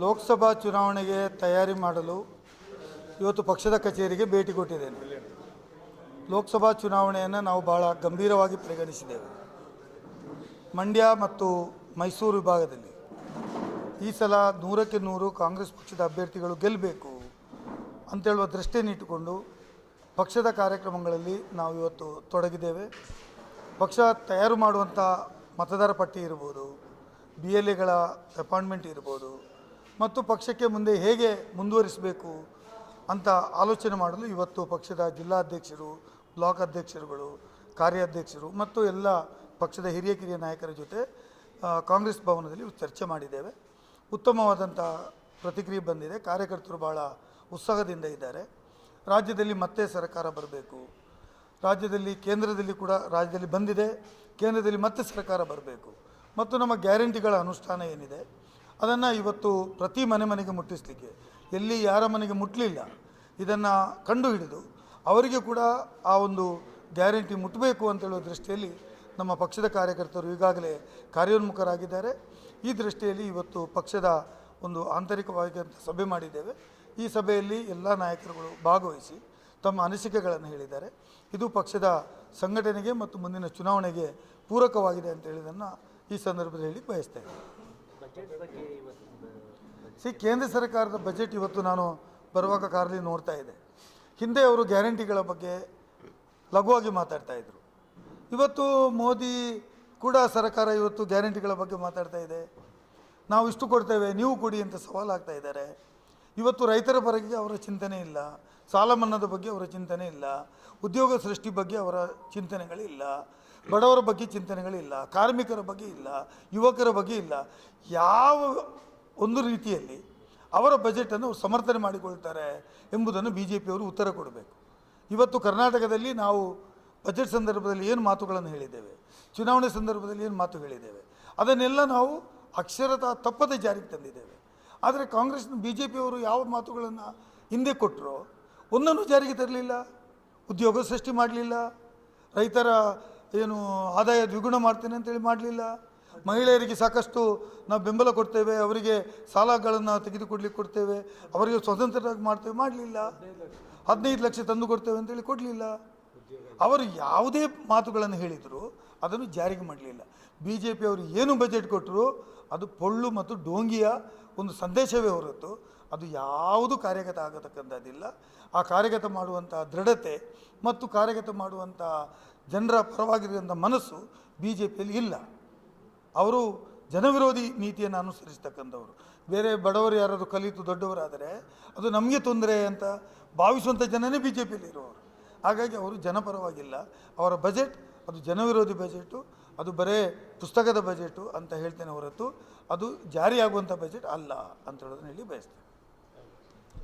ಲೋಕಸಭಾ ಚುನಾವಣೆಗೆ ತಯಾರಿ ಮಾಡಲು ಇವತ್ತು ಪಕ್ಷದ ಕಚೇರಿಗೆ ಭೇಟಿ ಕೊಟ್ಟಿದ್ದೇನೆ. ಲೋಕಸಭಾ ಚುನಾವಣೆಯನ್ನು ನಾವು ಭಾಳ ಗಂಭೀರವಾಗಿ ಪರಿಗಣಿಸಿದ್ದೇವೆ. ಮಂಡ್ಯ ಮತ್ತು ಮೈಸೂರು ವಿಭಾಗದಲ್ಲಿ ಈ ಸಲ 100ಕ್ಕೆ 100 ಕಾಂಗ್ರೆಸ್ ಪಕ್ಷದ ಅಭ್ಯರ್ಥಿಗಳು ಗೆಲ್ಲಬೇಕು ಅಂತೇಳುವ ದೃಷ್ಟಿಯನ್ನು ಇಟ್ಟುಕೊಂಡು ಪಕ್ಷದ ಕಾರ್ಯಕ್ರಮಗಳಲ್ಲಿ ನಾವು ಇವತ್ತು ತೊಡಗಿದ್ದೇವೆ. ಪಕ್ಷ ತಯಾರು ಮಾಡುವಂಥ ಮತದಾರ ಪಟ್ಟಿ ಇರ್ಬೋದು, BLAಗಳ ಅಪಾಯಿಂಟ್ಮೆಂಟ್ ಇರ್ಬೋದು, ಮತ್ತು ಪಕ್ಷಕ್ಕೆ ಮುಂದೆ ಹೇಗೆ ಮುಂದುವರಿಸಬೇಕು ಅಂತ ಆಲೋಚನೆ ಮಾಡಲು ಇವತ್ತು ಪಕ್ಷದ ಜಿಲ್ಲಾಧ್ಯಕ್ಷರು, ಬ್ಲಾಕ್ ಅಧ್ಯಕ್ಷರುಗಳು, ಕಾರ್ಯಾಧ್ಯಕ್ಷರು ಮತ್ತು ಎಲ್ಲ ಪಕ್ಷದ ಹಿರಿಯ ನಾಯಕರ ಜೊತೆ ಕಾಂಗ್ರೆಸ್ ಭವನದಲ್ಲಿ ಚರ್ಚೆ ಮಾಡಿದ್ದೇವೆ. ಉತ್ತಮವಾದಂಥ ಪ್ರತಿಕ್ರಿಯೆ ಬಂದಿದೆ. ಕಾರ್ಯಕರ್ತರು ಭಾಳ ಉತ್ಸಾಹದಿಂದ ಇದ್ದಾರೆ. ರಾಜ್ಯದಲ್ಲಿ ಮತ್ತೆ ಸರ್ಕಾರ ಬರಬೇಕು, ರಾಜ್ಯದಲ್ಲಿ ಕೇಂದ್ರದಲ್ಲಿ ಕೂಡ ರಾಜ್ಯದಲ್ಲಿ ಬಂದಿದೆ, ಕೇಂದ್ರದಲ್ಲಿ ಮತ್ತೆ ಸರ್ಕಾರ ಬರಬೇಕು ಮತ್ತು ನಮ್ಮ ಗ್ಯಾರಂಟಿಗಳ ಅನುಷ್ಠಾನ ಏನಿದೆ ಅದನ್ನು ಇವತ್ತು ಪ್ರತಿ ಮನೆಗೆ ಮುಟ್ಟಿಸಲಿಕ್ಕೆ, ಎಲ್ಲಿ ಯಾರ ಮನೆಗೆ ಮುಟ್ಟಲಿಲ್ಲ ಇದನ್ನು ಕಂಡುಹಿಡಿದು ಅವರಿಗೆ ಕೂಡ ಆ ಒಂದು ಗ್ಯಾರಂಟಿ ಮುಟ್ಟಬೇಕು ಅಂತೇಳುವ ದೃಷ್ಟಿಯಲ್ಲಿ ನಮ್ಮ ಪಕ್ಷದ ಕಾರ್ಯಕರ್ತರು ಈಗಾಗಲೇ ಕಾರ್ಯೋನ್ಮುಖರಾಗಿದ್ದಾರೆ. ಈ ದೃಷ್ಟಿಯಲ್ಲಿ ಇವತ್ತು ಪಕ್ಷದ ಒಂದು ಆಂತರಿಕವಾಗಿ ಸಭೆ ಮಾಡಿದ್ದೇವೆ. ಈ ಸಭೆಯಲ್ಲಿ ಎಲ್ಲ ನಾಯಕರುಗಳು ಭಾಗವಹಿಸಿ ತಮ್ಮ ಅನಿಸಿಕೆಗಳನ್ನು ಹೇಳಿದ್ದಾರೆ. ಇದು ಪಕ್ಷದ ಸಂಘಟನೆಗೆ ಮತ್ತು ಮುಂದಿನ ಚುನಾವಣೆಗೆ ಪೂರಕವಾಗಿದೆ ಅಂತ ಹೇಳಿದ್ದನ್ನು ಈ ಸಂದರ್ಭದಲ್ಲಿ ಹೇಳಿ ಬಯಸ್ತೇನೆ. ಕೇಂದ್ರ ಸರ್ಕಾರದ ಬಜೆಟ್ ಇವತ್ತು ನಾನು ಬರುವಾಗ ಕಾರಲ್ಲಿ ನೋಡ್ತಾ ಇದ್ದೆ. ಹಿಂದೆ ಅವರು ಗ್ಯಾರಂಟಿಗಳ ಬಗ್ಗೆ ಲಘುವಾಗಿ ಮಾತಾಡ್ತಾ ಇದ್ರು. ಇವತ್ತು ಮೋದಿ ಕೂಡ ಸರ್ಕಾರ ಇವತ್ತು ಗ್ಯಾರಂಟಿಗಳ ಬಗ್ಗೆ ಮಾತಾಡ್ತಾ ಇದೆ. ನಾವು ಇಷ್ಟು ಕೊಡ್ತೇವೆ, ನೀವು ಕೊಡಿ ಅಂತ ಸವಾಲಾಗ್ತಾ ಇದ್ದಾರೆ. ಇವತ್ತು ರೈತರ ಬಗ್ಗೆ ಅವರ ಚಿಂತನೆ ಇಲ್ಲ, ಸಾಲ ಮನ್ನಾದ ಬಗ್ಗೆ ಅವರ ಚಿಂತನೆ ಇಲ್ಲ, ಉದ್ಯೋಗ ಸೃಷ್ಟಿ ಬಗ್ಗೆ ಅವರ ಚಿಂತನೆಗಳಿಲ್ಲ, ಬಡವರ ಬಗ್ಗೆ ಚಿಂತನೆಗಳಿಲ್ಲ, ಕಾರ್ಮಿಕರ ಬಗ್ಗೆ ಇಲ್ಲ, ಯುವಕರ ಬಗ್ಗೆ ಇಲ್ಲ. ಯಾವ ಒಂದು ರೀತಿಯಲ್ಲಿ ಅವರ ಬಜೆಟನ್ನು ಸಮರ್ಥನೆ ಮಾಡಿಕೊಳ್ತಾರೆ ಎಂಬುದನ್ನು BJPಯವರು ಉತ್ತರ ಕೊಡಬೇಕು. ಇವತ್ತು ಕರ್ನಾಟಕದಲ್ಲಿ ನಾವು ಬಜೆಟ್ ಸಂದರ್ಭದಲ್ಲಿ ಏನು ಮಾತುಗಳನ್ನು ಹೇಳಿದ್ದೇವೆ, ಚುನಾವಣೆ ಸಂದರ್ಭದಲ್ಲಿ ಏನು ಮಾತು ಹೇಳಿದ್ದೇವೆ, ಅದನ್ನೆಲ್ಲ ನಾವು ಅಕ್ಷರತಃ ತಪ್ಪದೆ ಜಾರಿಗೆ ತಂದಿದ್ದೇವೆ. ಆದರೆ ಕಾಂಗ್ರೆಸ್ನ BJPಯವರು ಯಾವ ಮಾತುಗಳನ್ನು ಹಿಂದೆ ಕೊಟ್ಟರೋ ಒಂದನ್ನು ಜಾರಿಗೆ ತರಲಿಲ್ಲ. ಉದ್ಯೋಗ ಸೃಷ್ಟಿ ಮಾಡಲಿಲ್ಲ, ರೈತರ ಏನು ಆದಾಯ ದ್ವಿಗುಣ ಮಾಡ್ತೇನೆ ಅಂತೇಳಿ ಮಾಡಲಿಲ್ಲ, ಮಹಿಳೆಯರಿಗೆ ಸಾಕಷ್ಟು ನಾವು ಬೆಂಬಲ ಕೊಡ್ತೇವೆ, ಅವರಿಗೆ ಸಾಲಗಳನ್ನು ತೆಗೆದುಕೊಡ್ಲಿಕ್ಕೆ ಕೊಡ್ತೇವೆ, ಅವರಿಗೆ ಸ್ವತಂತ್ರರಾಗಿ ಮಾಡ್ತೇವೆ ಮಾಡಲಿಲ್ಲ, 15 ಲಕ್ಷ ತಂದು ಕೊಡ್ತೇವೆ ಅಂತೇಳಿ ಕೊಡಲಿಲ್ಲ. ಅವರು ಯಾವುದೇ ಮಾತುಗಳನ್ನು ಹೇಳಿದರು ಅದನ್ನು ಜಾರಿಗೆ ಮಾಡಲಿಲ್ಲ. BJPಯವರು ಏನು ಬಜೆಟ್ ಕೊಟ್ಟರು ಅದು ಪೊಳ್ಳು ಮತ್ತು ಡೋಂಗಿಯ ಒಂದು ಸಂದೇಶವೇ ಹೊರತು ಅದು ಯಾವುದು ಕಾರ್ಯಗತ ಆಗತಕ್ಕಂಥದ್ದಿಲ್ಲ. ಆ ಕಾರ್ಯಗತ ಮಾಡುವಂಥ ದೃಢತೆ ಮತ್ತು ಕಾರ್ಯಗತ ಮಾಡುವಂಥ ಜನರ ಪರವಾಗಿರುವಂಥ ಮನಸ್ಸು BJPಯಲ್ಲಿ ಇಲ್ಲ. ಅವರು ಜನವಿರೋಧಿ ನೀತಿಯನ್ನು ಅನುಸರಿಸ್ತಕ್ಕಂಥವ್ರು. ಬೇರೆ ಬಡವರು ಯಾರಾದರೂ ಕಲಿತು ದೊಡ್ಡವರಾದರೆ ಅದು ನಮಗೆ ತೊಂದರೆ ಅಂತ ಭಾವಿಸುವಂಥ ಜನನೇ BJPಯಲ್ಲಿ ಇರೋರು. ಹಾಗಾಗಿ ಅವರು ಜನಪರವಾಗಿಲ್ಲ. ಅವರ ಬಜೆಟ್ ಅದು ಜನವಿರೋಧಿ ಬಜೆಟು, ಅದು ಬರೇ ಪುಸ್ತಕದ ಬಜೆಟು ಅಂತ ಹೇಳ್ತೇನೆ ಹೊರತು ಅದು ಜಾರಿಯಾಗುವಂಥ ಬಜೆಟ್ ಅಲ್ಲ ಅಂತ ಹೇಳೋದನ್ನ ಹೇಳಿ ಬಯಸ್ತೇನೆ.